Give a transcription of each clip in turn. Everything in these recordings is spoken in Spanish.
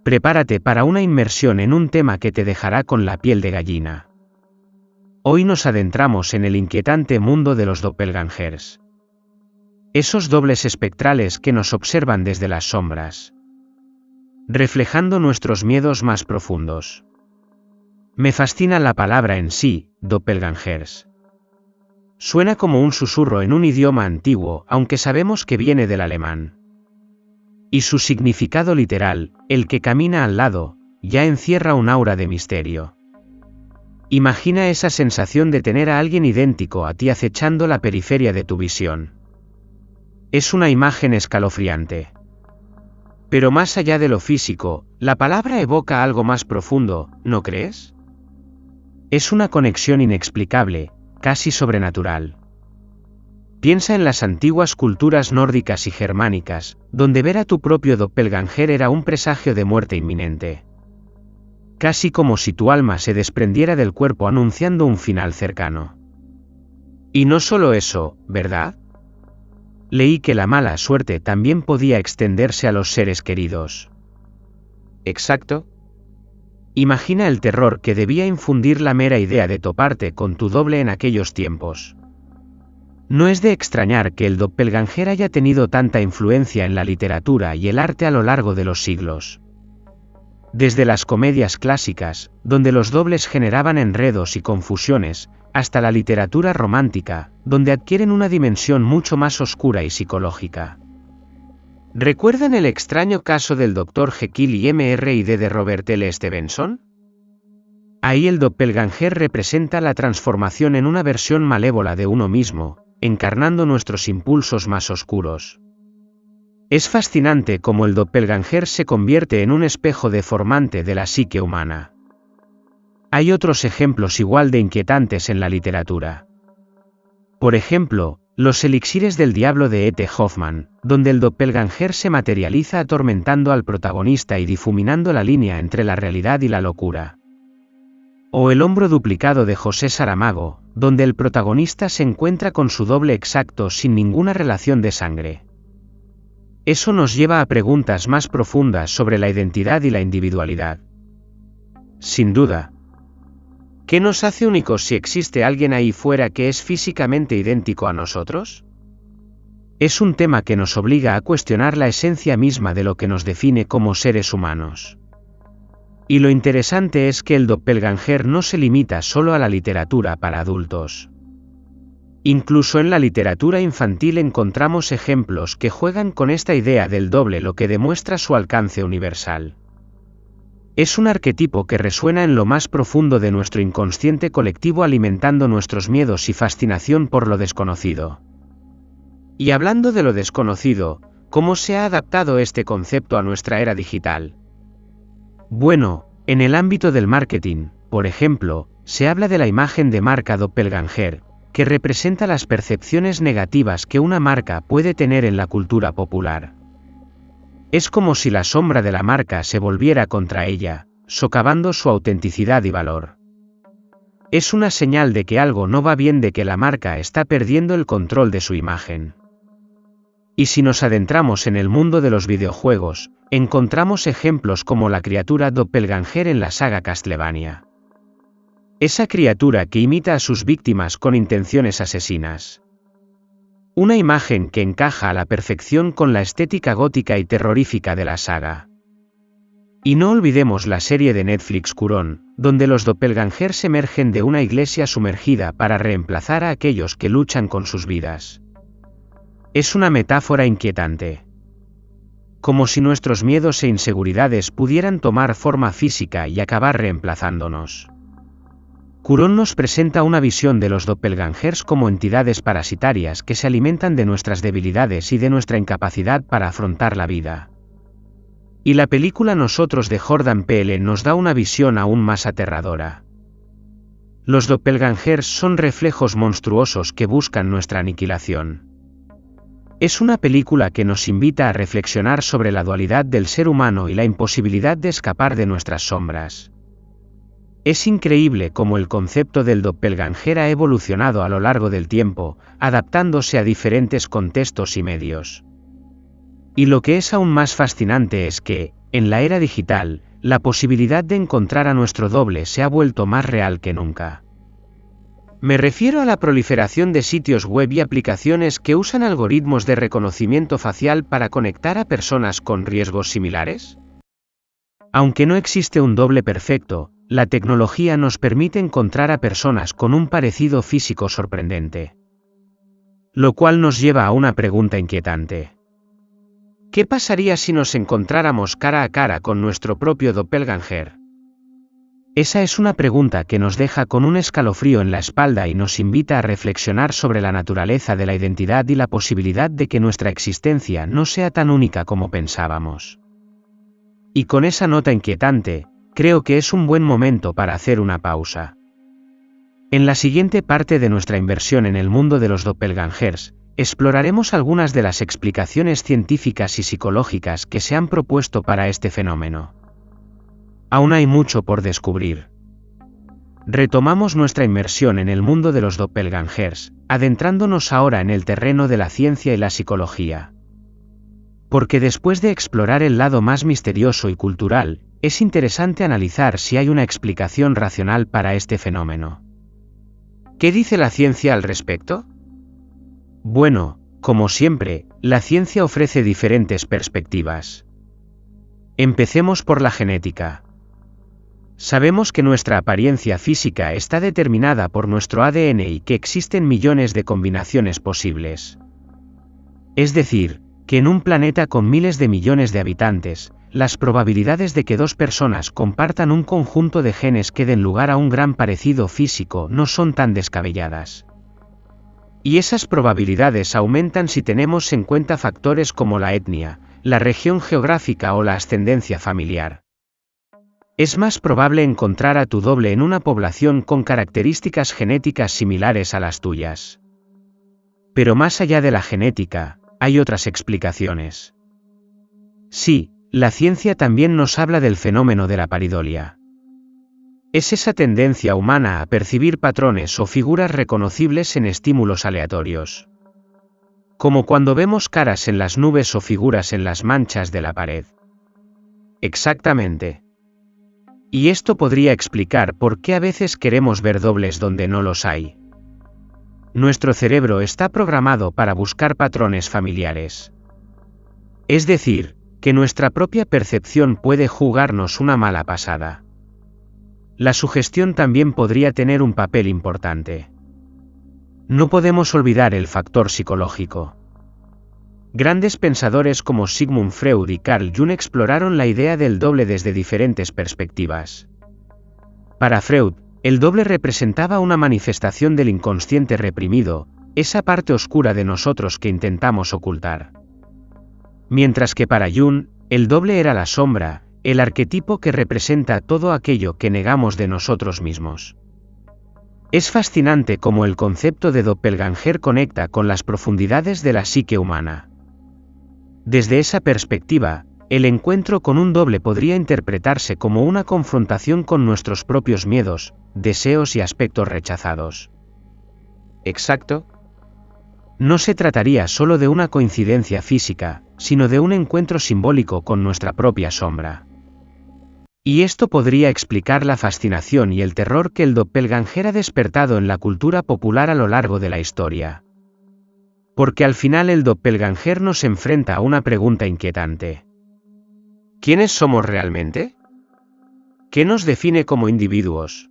Prepárate para una inmersión en un tema que te dejará con la piel de gallina. Hoy nos adentramos en el inquietante mundo de los doppelgangers. Esos dobles espectrales que nos observan desde las sombras, reflejando nuestros miedos más profundos. Me fascina la palabra en sí, doppelgangers. Suena como un susurro en un idioma antiguo, aunque sabemos que viene del alemán. Y su significado literal, el que camina al lado, ya encierra un aura de misterio. Imagina esa sensación de tener a alguien idéntico a ti acechando la periferia de tu visión. Es una imagen escalofriante. Pero más allá de lo físico, la palabra evoca algo más profundo, ¿no crees? Es una conexión inexplicable, casi sobrenatural. Piensa en las antiguas culturas nórdicas y germánicas, donde ver a tu propio doppelganger era un presagio de muerte inminente. Casi como si tu alma se desprendiera del cuerpo anunciando un final cercano. Y no solo eso, ¿verdad? Leí que la mala suerte también podía extenderse a los seres queridos. ¿Exacto? Imagina el terror que debía infundir la mera idea de toparte con tu doble en aquellos tiempos. No es de extrañar que el doppelganger haya tenido tanta influencia en la literatura y el arte a lo largo de los siglos. Desde las comedias clásicas, donde los dobles generaban enredos y confusiones, hasta la literatura romántica, donde adquieren una dimensión mucho más oscura y psicológica. ¿Recuerdan el extraño caso del Dr. Jekyll y Mr. Hyde de Robert L. Stevenson? Ahí el doppelganger representa la transformación en una versión malévola de uno mismo, encarnando nuestros impulsos más oscuros. Es fascinante cómo el doppelganger se convierte en un espejo deformante de la psique humana. Hay otros ejemplos igual de inquietantes en la literatura. Por ejemplo, Los elixires del diablo de E.T. Hoffmann, donde el doppelganger se materializa atormentando al protagonista y difuminando la línea entre la realidad y la locura. O El hombro duplicado de José Saramago, donde el protagonista se encuentra con su doble exacto sin ninguna relación de sangre. Eso nos lleva a preguntas más profundas sobre la identidad y la individualidad. Sin duda. ¿Qué nos hace únicos si existe alguien ahí fuera que es físicamente idéntico a nosotros? Es un tema que nos obliga a cuestionar la esencia misma de lo que nos define como seres humanos. Y lo interesante es que el doppelganger no se limita solo a la literatura para adultos. Incluso en la literatura infantil encontramos ejemplos que juegan con esta idea del doble, lo que demuestra su alcance universal. Es un arquetipo que resuena en lo más profundo de nuestro inconsciente colectivo, alimentando nuestros miedos y fascinación por lo desconocido. Y hablando de lo desconocido, ¿cómo se ha adaptado este concepto a nuestra era digital? Bueno, en el ámbito del marketing, por ejemplo, se habla de la imagen de marca doppelganger, que representa las percepciones negativas que una marca puede tener en la cultura popular. Es como si la sombra de la marca se volviera contra ella, socavando su autenticidad y valor. Es una señal de que algo no va bien, de que la marca está perdiendo el control de su imagen. Y si nos adentramos en el mundo de los videojuegos, encontramos ejemplos como la criatura doppelganger en la saga Castlevania. Esa criatura que imita a sus víctimas con intenciones asesinas. Una imagen que encaja a la perfección con la estética gótica y terrorífica de la saga. Y no olvidemos la serie de Netflix Cuarón, donde los doppelgangers emergen de una iglesia sumergida para reemplazar a aquellos que luchan con sus vidas. Es una metáfora inquietante. Como si nuestros miedos e inseguridades pudieran tomar forma física y acabar reemplazándonos. Cuarón nos presenta una visión de los doppelgangers como entidades parasitarias que se alimentan de nuestras debilidades y de nuestra incapacidad para afrontar la vida. Y la película Nosotros de Jordan Peele nos da una visión aún más aterradora. Los doppelgangers son reflejos monstruosos que buscan nuestra aniquilación. Es una película que nos invita a reflexionar sobre la dualidad del ser humano y la imposibilidad de escapar de nuestras sombras. Es increíble cómo el concepto del doppelganger ha evolucionado a lo largo del tiempo, adaptándose a diferentes contextos y medios. Y lo que es aún más fascinante es que, en la era digital, la posibilidad de encontrar a nuestro doble se ha vuelto más real que nunca. Me refiero a la proliferación de sitios web y aplicaciones que usan algoritmos de reconocimiento facial para conectar a personas con riesgos similares. Aunque no existe un doble perfecto, la tecnología nos permite encontrar a personas con un parecido físico sorprendente. Lo cual nos lleva a una pregunta inquietante. ¿Qué pasaría si nos encontráramos cara a cara con nuestro propio doppelganger? Esa es una pregunta que nos deja con un escalofrío en la espalda y nos invita a reflexionar sobre la naturaleza de la identidad y la posibilidad de que nuestra existencia no sea tan única como pensábamos. Y con esa nota inquietante, creo que es un buen momento para hacer una pausa. En la siguiente parte de nuestra inversión en el mundo de los doppelgangers, exploraremos algunas de las explicaciones científicas y psicológicas que se han propuesto para este fenómeno. Aún hay mucho por descubrir. Retomamos nuestra inmersión en el mundo de los doppelgangers, adentrándonos ahora en el terreno de la ciencia y la psicología. Porque después de explorar el lado más misterioso y cultural, es interesante analizar si hay una explicación racional para este fenómeno. ¿Qué dice la ciencia al respecto? Bueno, como siempre, la ciencia ofrece diferentes perspectivas. Empecemos por la genética. Sabemos que nuestra apariencia física está determinada por nuestro ADN y que existen millones de combinaciones posibles. Es decir, que en un planeta con miles de millones de habitantes, las probabilidades de que dos personas compartan un conjunto de genes que den lugar a un gran parecido físico no son tan descabelladas. Y esas probabilidades aumentan si tenemos en cuenta factores como la etnia, la región geográfica o la ascendencia familiar. Es más probable encontrar a tu doble en una población con características genéticas similares a las tuyas. Pero más allá de la genética, hay otras explicaciones. Sí, la ciencia también nos habla del fenómeno de la pareidolia. Es esa tendencia humana a percibir patrones o figuras reconocibles en estímulos aleatorios. Como cuando vemos caras en las nubes o figuras en las manchas de la pared. Exactamente. Y esto podría explicar por qué a veces queremos ver dobles donde no los hay. Nuestro cerebro está programado para buscar patrones familiares. Es decir, que nuestra propia percepción puede jugarnos una mala pasada. La sugestión también podría tener un papel importante. No podemos olvidar el factor psicológico. Grandes pensadores como Sigmund Freud y Carl Jung exploraron la idea del doble desde diferentes perspectivas. Para Freud, el doble representaba una manifestación del inconsciente reprimido, esa parte oscura de nosotros que intentamos ocultar. Mientras que para Jung, el doble era la sombra, el arquetipo que representa todo aquello que negamos de nosotros mismos. Es fascinante cómo el concepto de doppelganger conecta con las profundidades de la psique humana. Desde esa perspectiva, el encuentro con un doble podría interpretarse como una confrontación con nuestros propios miedos, deseos y aspectos rechazados. ¿Exacto? No se trataría solo de una coincidencia física, sino de un encuentro simbólico con nuestra propia sombra. Y esto podría explicar la fascinación y el terror que el doppelganger ha despertado en la cultura popular a lo largo de la historia. Porque al final el doppelganger nos enfrenta a una pregunta inquietante. ¿Quiénes somos realmente? ¿Qué nos define como individuos?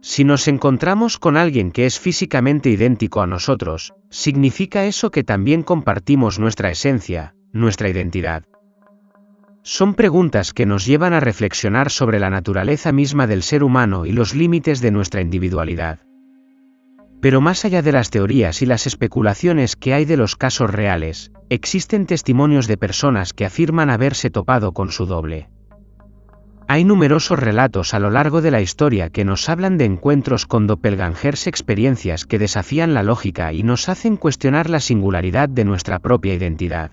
Si nos encontramos con alguien que es físicamente idéntico a nosotros, ¿significa eso que también compartimos nuestra esencia, nuestra identidad? Son preguntas que nos llevan a reflexionar sobre la naturaleza misma del ser humano y los límites de nuestra individualidad. Pero más allá de las teorías y las especulaciones que hay de los casos reales, existen testimonios de personas que afirman haberse topado con su doble. Hay numerosos relatos a lo largo de la historia que nos hablan de encuentros con doppelgangers, experiencias que desafían la lógica y nos hacen cuestionar la singularidad de nuestra propia identidad.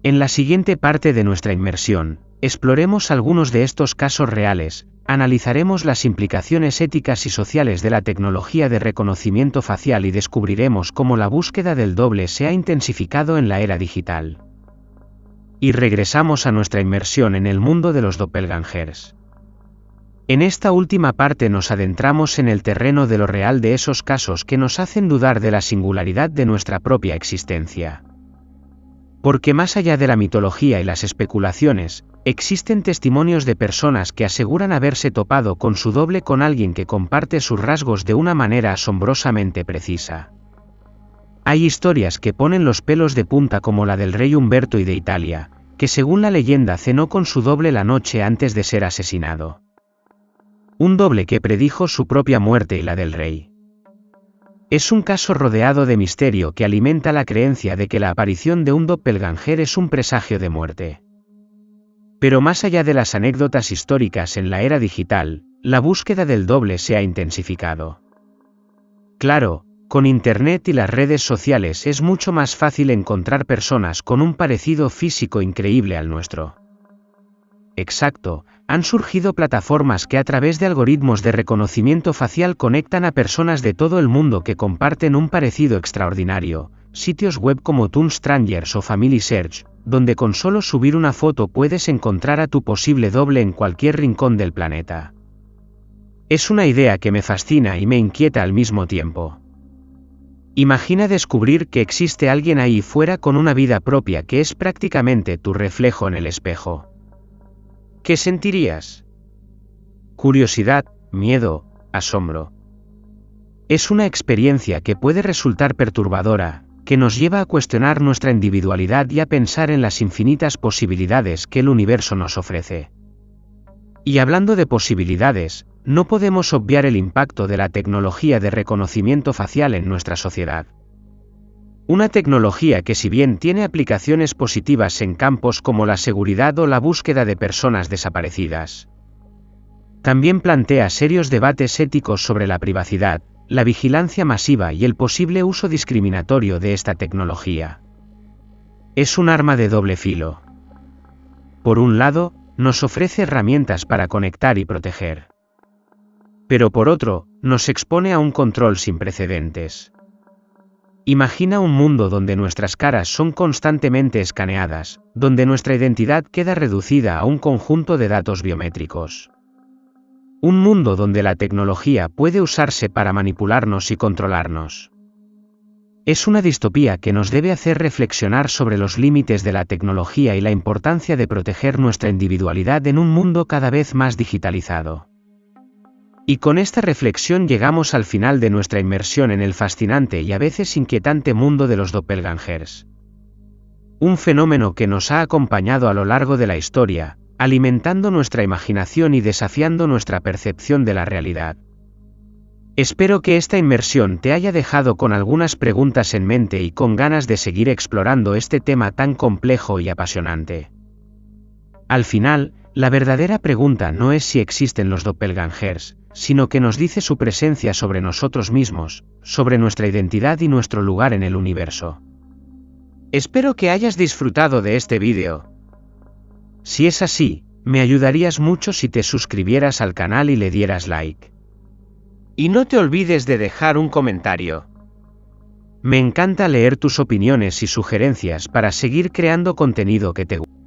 En la siguiente parte de nuestra inmersión, exploremos algunos de estos casos reales, analizaremos las implicaciones éticas y sociales de la tecnología de reconocimiento facial y descubriremos cómo la búsqueda del doble se ha intensificado en la era digital. y regresamos a nuestra inmersión en el mundo de los doppelgangers. En esta última parte nos adentramos en el terreno de lo real de esos casos que nos hacen dudar de la singularidad de nuestra propia existencia. Porque más allá de la mitología y las especulaciones, existen testimonios de personas que aseguran haberse topado con su doble, con alguien que comparte sus rasgos de una manera asombrosamente precisa. Hay historias que ponen los pelos de punta, como la del rey Humberto I de Italia, que según la leyenda cenó con su doble la noche antes de ser asesinado. Un doble que predijo su propia muerte y la del rey. Es un caso rodeado de misterio que alimenta la creencia de que la aparición de un doppelganger es un presagio de muerte. Pero más allá de las anécdotas históricas en la era digital, la búsqueda del doble se ha intensificado. Claro, con Internet y las redes sociales es mucho más fácil encontrar personas con un parecido físico increíble al nuestro. Exacto, han surgido plataformas que a través de algoritmos de reconocimiento facial conectan a personas de todo el mundo que comparten un parecido extraordinario, sitios web como Toon Strangers o Family Search, donde con solo subir una foto puedes encontrar a tu posible doble en cualquier rincón del planeta. Es una idea que me fascina y me inquieta al mismo tiempo. Imagina descubrir que existe alguien ahí fuera con una vida propia que es prácticamente tu reflejo en el espejo. ¿Qué sentirías? Curiosidad, miedo, asombro. Es una experiencia que puede resultar perturbadora, que nos lleva a cuestionar nuestra individualidad y a pensar en las infinitas posibilidades que el universo nos ofrece. Y hablando de posibilidades, no podemos obviar el impacto de la tecnología de reconocimiento facial en nuestra sociedad. Una tecnología que, si bien tiene aplicaciones positivas en campos como la seguridad o la búsqueda de personas desaparecidas, también plantea serios debates éticos sobre la privacidad, la vigilancia masiva y el posible uso discriminatorio de esta tecnología. Es un arma de doble filo. Por un lado, nos ofrece herramientas para conectar y proteger. Pero por otro, nos expone a un control sin precedentes. Imagina un mundo donde nuestras caras son constantemente escaneadas, donde nuestra identidad queda reducida a un conjunto de datos biométricos. Un mundo donde la tecnología puede usarse para manipularnos y controlarnos. Es una distopía que nos debe hacer reflexionar sobre los límites de la tecnología y la importancia de proteger nuestra individualidad en un mundo cada vez más digitalizado. Y con esta reflexión llegamos al final de nuestra inmersión en el fascinante y a veces inquietante mundo de los doppelgangers. Un fenómeno que nos ha acompañado a lo largo de la historia, alimentando nuestra imaginación y desafiando nuestra percepción de la realidad. Espero que esta inmersión te haya dejado con algunas preguntas en mente y con ganas de seguir explorando este tema tan complejo y apasionante. Al final, la verdadera pregunta no es si existen los doppelgangers, sino que nos dice su presencia sobre nosotros mismos, sobre nuestra identidad y nuestro lugar en el universo. Espero que hayas disfrutado de este vídeo. Si es así, me ayudarías mucho si te suscribieras al canal y le dieras like. Y no te olvides de dejar un comentario. Me encanta leer tus opiniones y sugerencias para seguir creando contenido que te guste.